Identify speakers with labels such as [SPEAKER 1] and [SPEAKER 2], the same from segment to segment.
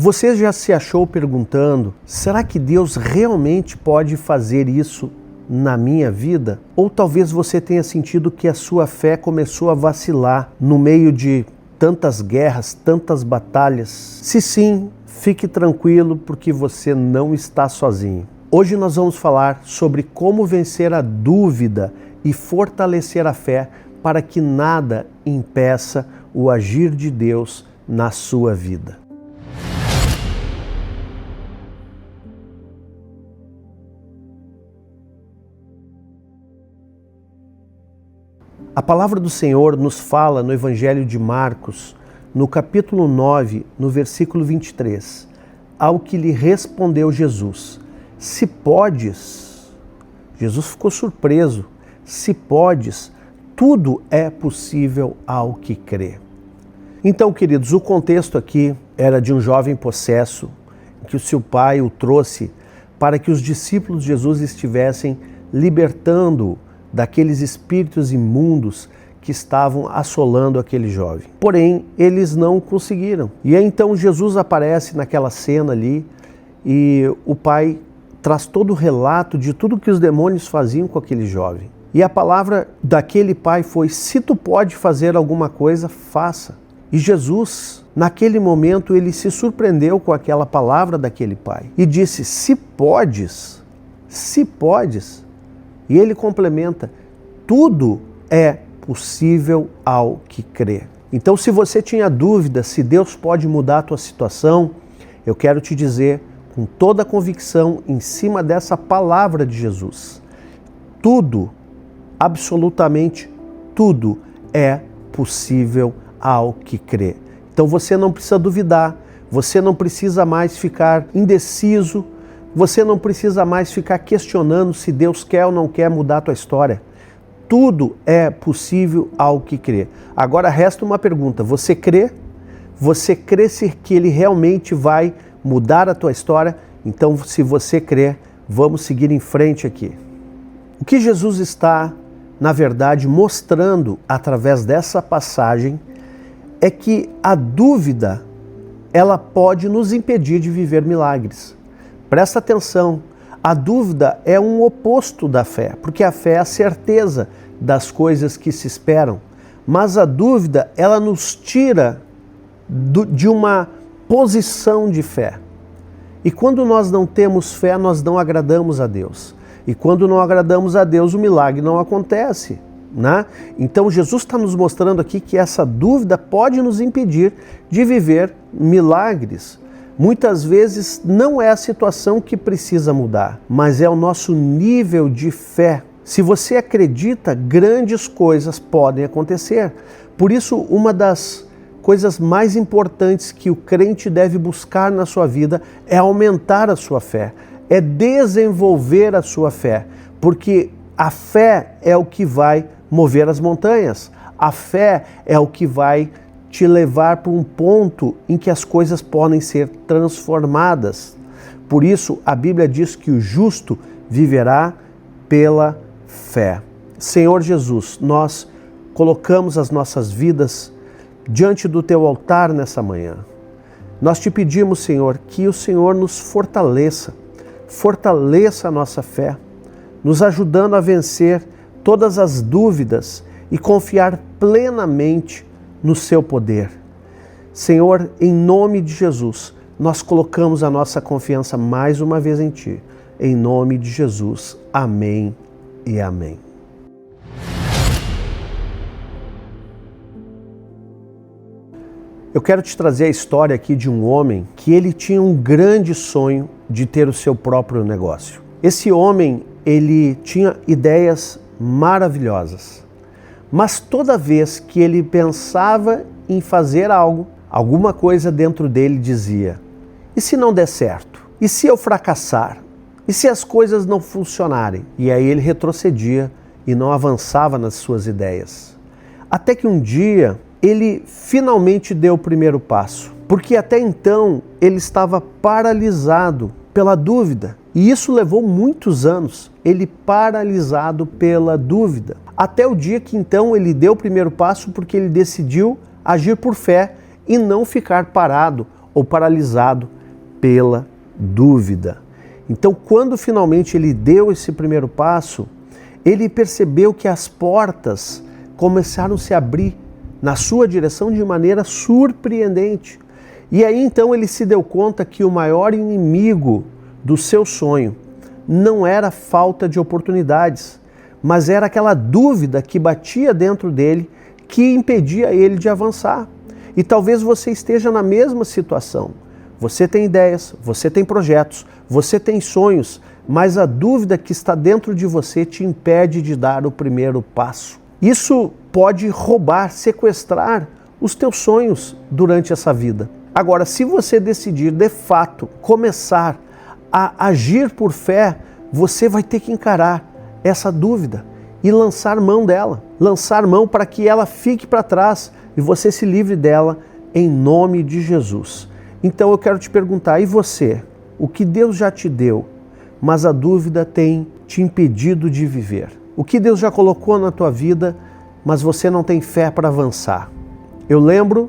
[SPEAKER 1] Você já se achou perguntando, será que Deus realmente pode fazer isso na minha vida? Ou talvez você tenha sentido que a sua fé começou a vacilar no meio de tantas guerras, tantas batalhas. Se sim, fique tranquilo porque você não está sozinho. Hoje nós vamos falar sobre como vencer a dúvida e fortalecer a fé para que nada impeça o agir de Deus na sua vida. A palavra do Senhor nos fala no Evangelho de Marcos, no capítulo 9, no versículo 23, ao que lhe respondeu Jesus: se podes, Jesus ficou surpreso, se podes, tudo é possível ao que crê. Então, queridos, o contexto aqui era de um jovem possesso, que o seu pai o trouxe para que os discípulos de Jesus estivessem libertando-o daqueles espíritos imundos que estavam assolando aquele jovem. Porém, eles não conseguiram. E aí, então Jesus aparece naquela cena ali e o pai traz todo o relato de tudo que os demônios faziam com aquele jovem. E a palavra daquele pai foi: se tu pode fazer alguma coisa, faça. E Jesus, naquele momento, ele se surpreendeu com aquela palavra daquele pai e disse: se podes, se podes. E ele complementa: tudo é possível ao que crê. Então, se você tinha dúvida se Deus pode mudar a tua situação, eu quero te dizer com toda a convicção em cima dessa palavra de Jesus: tudo, absolutamente tudo é possível ao que crê. Então você não precisa duvidar, você não precisa mais ficar indeciso, você não precisa mais ficar questionando se Deus quer ou não quer mudar a tua história. Tudo é possível ao que crê. Agora resta uma pergunta: você crê? Você crê que Ele realmente vai mudar a tua história? Então, se você crê, vamos seguir em frente aqui. O que Jesus está, na verdade, mostrando através dessa passagem é que a dúvida, ela pode nos impedir de viver milagres. Presta atenção, a dúvida é um oposto da fé, porque a fé é a certeza das coisas que se esperam. Mas a dúvida, ela nos tira de uma posição de fé. E quando nós não temos fé, nós não agradamos a Deus. E quando não agradamos a Deus, o milagre não acontece, né? Então Jesus está nos mostrando aqui que essa dúvida pode nos impedir de viver milagres. Muitas vezes não é a situação que precisa mudar, mas é o nosso nível de fé. Se você acredita, grandes coisas podem acontecer. Por isso, uma das coisas mais importantes que o crente deve buscar na sua vida é aumentar a sua fé, é desenvolver a sua fé, porque a fé é o que vai mover as montanhas, a fé é o que vai te levar para um ponto em que as coisas podem ser transformadas. Por isso, a Bíblia diz que o justo viverá pela fé. Senhor Jesus, nós colocamos as nossas vidas diante do Teu altar nessa manhã. Nós te pedimos, Senhor, que o Senhor nos fortaleça a nossa fé, nos ajudando a vencer todas as dúvidas e confiar plenamente no seu poder. Senhor, em nome de Jesus, nós colocamos a nossa confiança mais uma vez em Ti. Em nome de Jesus. Amém e amém. Eu quero te trazer a história aqui de um homem que ele tinha um grande sonho de ter o seu próprio negócio. Esse homem, ele tinha ideias maravilhosas. Mas toda vez que ele pensava em fazer algo, alguma coisa dentro dele dizia: e se não der certo? E se eu fracassar? E se as coisas não funcionarem? E aí ele retrocedia e não avançava nas suas ideias. Até que um dia ele finalmente deu o primeiro passo, porque até então ele estava paralisado pela dúvida. E isso levou muitos anos, ele paralisado pela dúvida. Até o dia que então ele deu o primeiro passo, porque ele decidiu agir por fé e não ficar parado ou paralisado pela dúvida. Então, quando finalmente ele deu esse primeiro passo, ele percebeu que as portas começaram a se abrir na sua direção de maneira surpreendente. E aí então ele se deu conta que o maior inimigo do seu sonho não era a falta de oportunidades, mas era aquela dúvida que batia dentro dele, que impedia ele de avançar. E talvez você esteja na mesma situação. Você tem ideias, você tem projetos, você tem sonhos, mas a dúvida que está dentro de você te impede de dar o primeiro passo. Isso pode roubar, sequestrar os teus sonhos durante essa vida. Agora, se você decidir de fato começar a agir por fé, você vai ter que encarar essa dúvida e lançar mão dela. Lançar mão para que ela fique para trás e você se livre dela em nome de Jesus. Então eu quero te perguntar, e você? O que Deus já te deu, mas a dúvida tem te impedido de viver? O que Deus já colocou na tua vida, mas você não tem fé para avançar? Eu lembro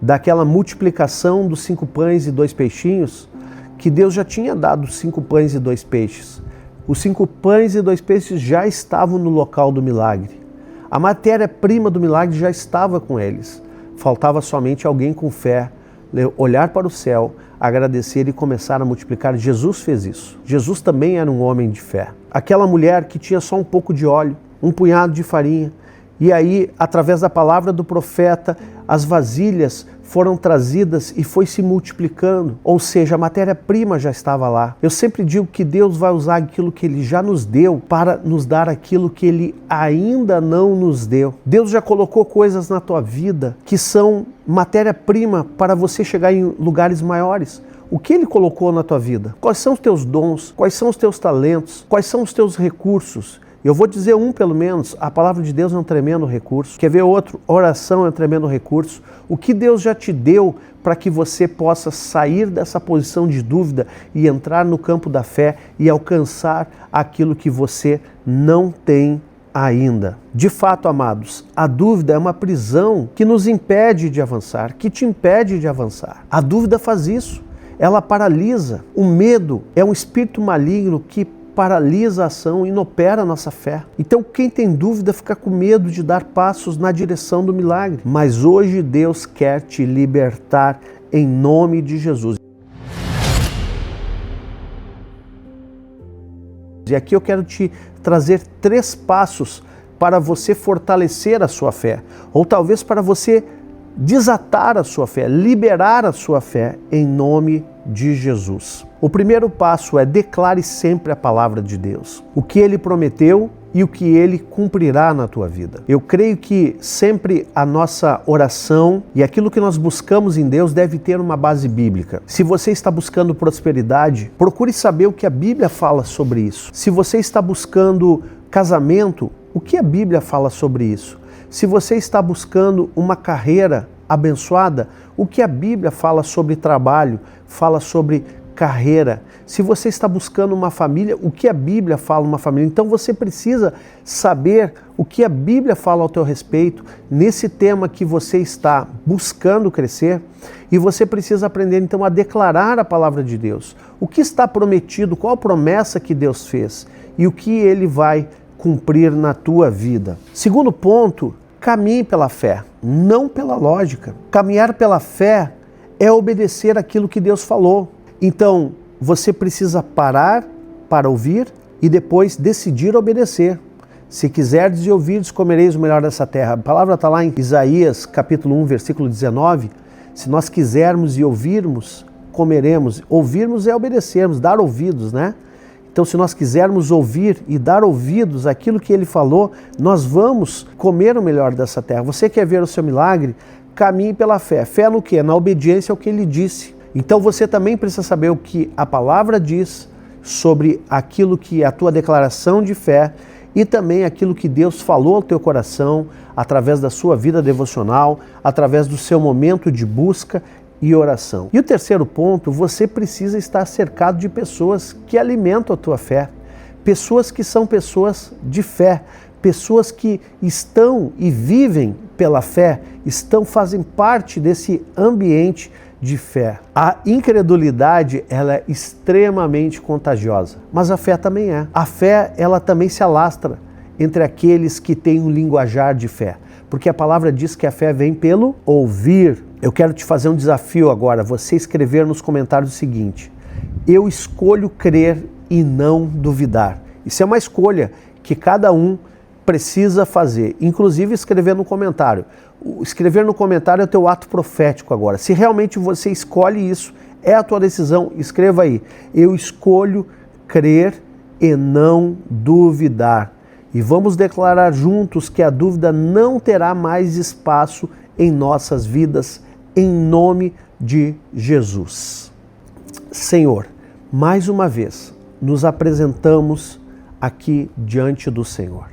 [SPEAKER 1] daquela multiplicação dos 5 pães e 2 peixinhos, que Deus já tinha dado 5 pães e 2 peixes. Os 5 pães e 2 peixes já estavam no local do milagre. A matéria-prima do milagre já estava com eles. Faltava somente alguém com fé, olhar para o céu, agradecer e começar a multiplicar. Jesus fez isso. Jesus também era um homem de fé. Aquela mulher que tinha só um pouco de óleo, um punhado de farinha, e aí, através da palavra do profeta, as vasilhas foram trazidas e foi se multiplicando. Ou seja, a matéria-prima já estava lá. Eu sempre digo que Deus vai usar aquilo que Ele já nos deu para nos dar aquilo que Ele ainda não nos deu. Deus já colocou coisas na tua vida que são matéria-prima para você chegar em lugares maiores. O que Ele colocou na tua vida? Quais são os teus dons? Quais são os teus talentos? Quais são os teus recursos? Eu vou dizer um pelo menos, a palavra de Deus é um tremendo recurso. Quer ver outro? Oração é um tremendo recurso. O que Deus já te deu para que você possa sair dessa posição de dúvida e entrar no campo da fé e alcançar aquilo que você não tem ainda. De fato, amados, a dúvida é uma prisão que nos impede de avançar, que te impede de avançar. A dúvida faz isso. Ela paralisa. O medo é um espírito maligno que paralisa a ação, inopera a nossa fé. Então quem tem dúvida fica com medo de dar passos na direção do milagre. Mas hoje Deus quer te libertar em nome de Jesus. E aqui eu quero te trazer 3 passos para você fortalecer a sua fé, ou talvez para você desatar a sua fé, liberar a sua fé em nome de Jesus. O primeiro passo é: declare sempre a palavra de Deus, o que Ele prometeu e o que Ele cumprirá na tua vida. Eu creio que sempre a nossa oração e aquilo que nós buscamos em Deus deve ter uma base bíblica. Se você está buscando prosperidade, procure saber o que a Bíblia fala sobre isso. Se você está buscando casamento, o que a Bíblia fala sobre isso? Se você está buscando uma carreira abençoada, o que a Bíblia fala sobre trabalho, fala sobre carreira. Se você está buscando uma família, o que a Bíblia fala uma família. Então você precisa saber o que a Bíblia fala ao teu respeito nesse tema que você está buscando crescer, e você precisa aprender então a declarar a palavra de Deus. O que está prometido, qual a promessa que Deus fez e o que Ele vai cumprir na tua vida. Segundo ponto, caminhe pela fé, não pela lógica. Caminhar pela fé é obedecer aquilo que Deus falou. Então, você precisa parar para ouvir e depois decidir obedecer. Se quiserdes e ouvirdes, comereis o melhor dessa terra. A palavra está lá em Isaías, capítulo 1, versículo 19. Se nós quisermos e ouvirmos, comeremos. Ouvirmos é obedecermos, dar ouvidos, né? Então, se nós quisermos ouvir e dar ouvidos àquilo que Ele falou, nós vamos comer o melhor dessa terra. Você quer ver o seu milagre? Caminhe pela fé. Fé no quê? Na obediência ao que Ele disse. Então, você também precisa saber o que a palavra diz sobre aquilo que é a tua declaração de fé e também aquilo que Deus falou ao teu coração através da sua vida devocional, através do seu momento de busca e oração. E o terceiro ponto, você precisa estar cercado de pessoas que alimentam a tua fé, pessoas que são pessoas de fé, pessoas que estão e vivem pela fé, fazem parte desse ambiente de fé. A incredulidade, ela é extremamente contagiosa, mas a fé também é. A fé, ela também se alastra entre aqueles que têm um linguajar de fé, porque a palavra diz que a fé vem pelo ouvir. Eu quero te fazer um desafio agora, você escrever nos comentários o seguinte: eu escolho crer e não duvidar. Isso é uma escolha que cada um precisa fazer, inclusive escrever no comentário. Escrever no comentário é o teu ato profético agora. Se realmente você escolhe isso, é a tua decisão, escreva aí: eu escolho crer e não duvidar. E vamos declarar juntos que a dúvida não terá mais espaço em nossas vidas, em nome de Jesus. Senhor, mais uma vez, nos apresentamos aqui diante do Senhor.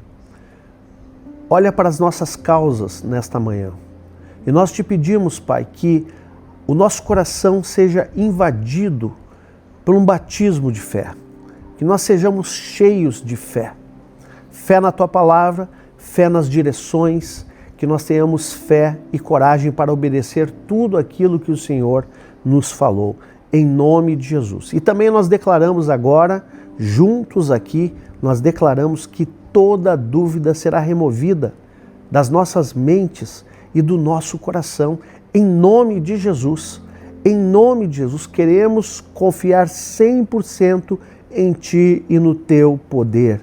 [SPEAKER 1] Olha para as nossas causas nesta manhã. E nós te pedimos, Pai, que o nosso coração seja invadido por um batismo de fé. Que nós sejamos cheios de fé. Fé na Tua palavra, fé nas direções, que nós tenhamos fé e coragem para obedecer tudo aquilo que o Senhor nos falou, em nome de Jesus. E também nós declaramos agora, juntos aqui, nós declaramos que toda dúvida será removida das nossas mentes e do nosso coração, em nome de Jesus. Em nome de Jesus, queremos confiar 100% em Ti e no Teu poder,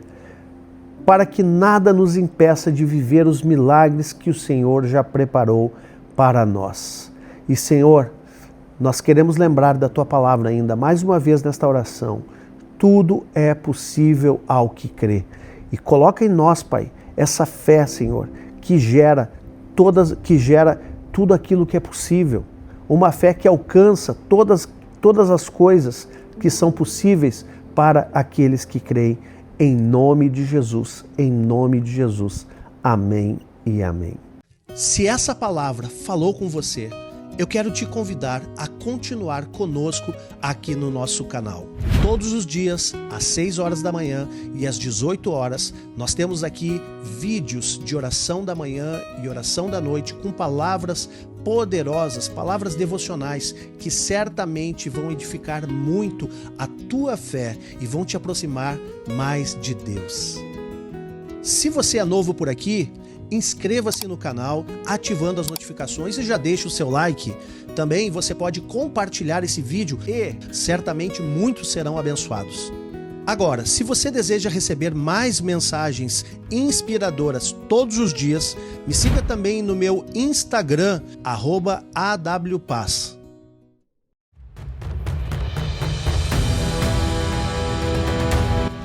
[SPEAKER 1] para que nada nos impeça de viver os milagres que o Senhor já preparou para nós. E Senhor, nós queremos lembrar da Tua palavra ainda mais uma vez nesta oração: tudo é possível ao que crê. E coloca em nós, Pai, essa fé, Senhor, que gera tudo aquilo que é possível. Uma fé que alcança todas as coisas que são possíveis para aqueles que creem. Em nome de Jesus, em nome de Jesus. Amém e amém.
[SPEAKER 2] Se essa palavra falou com você, eu quero te convidar a continuar conosco aqui no nosso canal. Todos os dias, às 6 horas da manhã e às 18 horas, nós temos aqui vídeos de oração da manhã e oração da noite com palavras poderosas, palavras devocionais que certamente vão edificar muito a tua fé e vão te aproximar mais de Deus. Se você é novo por aqui, inscreva-se no canal, ativando as notificações e já deixa o seu like. Também você pode compartilhar esse vídeo e certamente muitos serão abençoados. Agora, se você deseja receber mais mensagens inspiradoras todos os dias, me siga também no meu Instagram, @awpaz.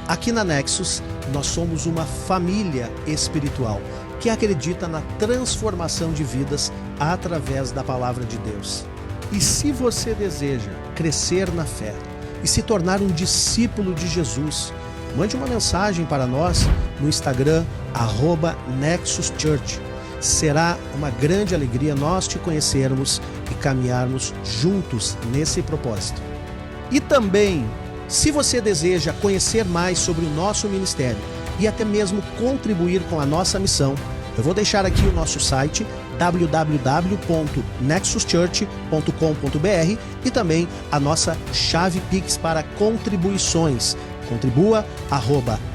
[SPEAKER 2] Aqui na Nexus, nós somos uma família espiritual que acredita na transformação de vidas através da palavra de Deus. E se você deseja crescer na fé e se tornar um discípulo de Jesus, mande uma mensagem para nós no Instagram, @NexusChurch. Será uma grande alegria nós te conhecermos e caminharmos juntos nesse propósito. E também, se você deseja conhecer mais sobre o nosso ministério e até mesmo contribuir com a nossa missão, eu vou deixar aqui o nosso site www.nexuschurch.com.br e também a nossa chave Pix para contribuições. Contribua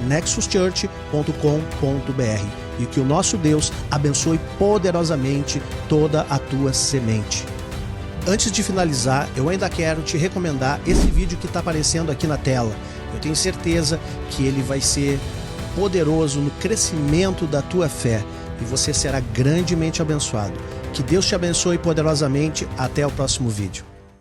[SPEAKER 2] @nexuschurch.com.br e que o nosso Deus abençoe poderosamente toda a tua semente. Antes de finalizar, eu ainda quero te recomendar esse vídeo que está aparecendo aqui na tela. Eu tenho certeza que ele vai ser poderoso no crescimento da tua fé e você será grandemente abençoado. Que Deus te abençoe poderosamente. Até o próximo vídeo.